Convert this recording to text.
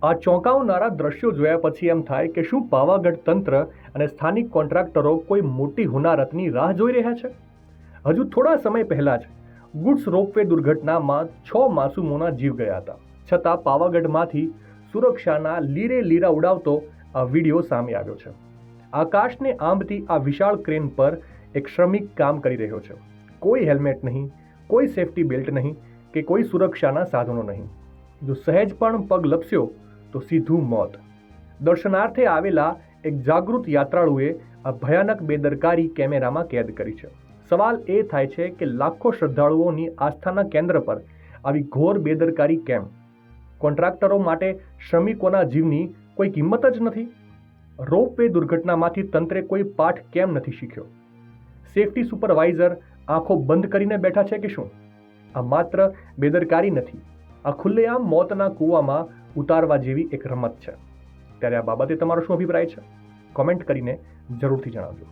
આ ચોંકાવનારા દ્રશ્યો જોયા પછી એમ થાય કે શું પાવાગઢ તંત્ર અને સ્થાનિક કોન્ટ્રાક્ટરો કોઈ મોટી હોનારતની રાહ જોઈ રહ્યા છે? હજુ થોડા સમય પહેલા જ ગુડ્સ રોપવે દુર્ઘટનામાં 6 માસૂમોના જીવ ગયા હતા. છતાં પાવાગઢમાંથી સુરક્ષાના લીરે લીરા ઉડાવતો આ વિડીયો સામે આવ્યો છે. આકાશને આંબતી આ વિશાળ ક્રેન પર એક શ્રમિક કામ કરી રહ્યો છે. કોઈ હેલ્મેટ નહીં, કોઈ સેફટી બેલ્ટ નહીં કે કોઈ સુરક્ષાના સાધનો નહીં. જો સહેજ પણ પગ લપસ્યો તો સીધું મોત. દર્શનાર્થે આવેલા એક જાગૃત યાત્રાળુએ આ ભયાનક બેદરકારી કેમેરામાં કેદ કરી છે. સવાલ એ થાય છે કે લાખો શ્રદ્ધાળુઓની આસ્થાના કેન્દ્ર પર આવી ઘોર બેદરકારી કેમ? કોન્ટ્રાક્ટરો માટે શ્રમિકોના જીવની કોઈ કિંમત જ નથી? રોપવે દુર્ઘટનામાંથી તંત્રે કોઈ પાઠ કેમ નથી શીખ્યો? સેફટી સુપરવાઇઝર આંખો બંધ કરીને બેઠા છે કે શું? આ માત્ર બેદરકારી નથી, આ ખુલ્લેઆમ મોતના કૂવામાં ઉતારવા જેવી એક રમત છે. ત્યારે આ બાબતે તમારો શું અભિપ્રાય છે? કોમેન્ટ કરીને જરૂરથી જણાવજો.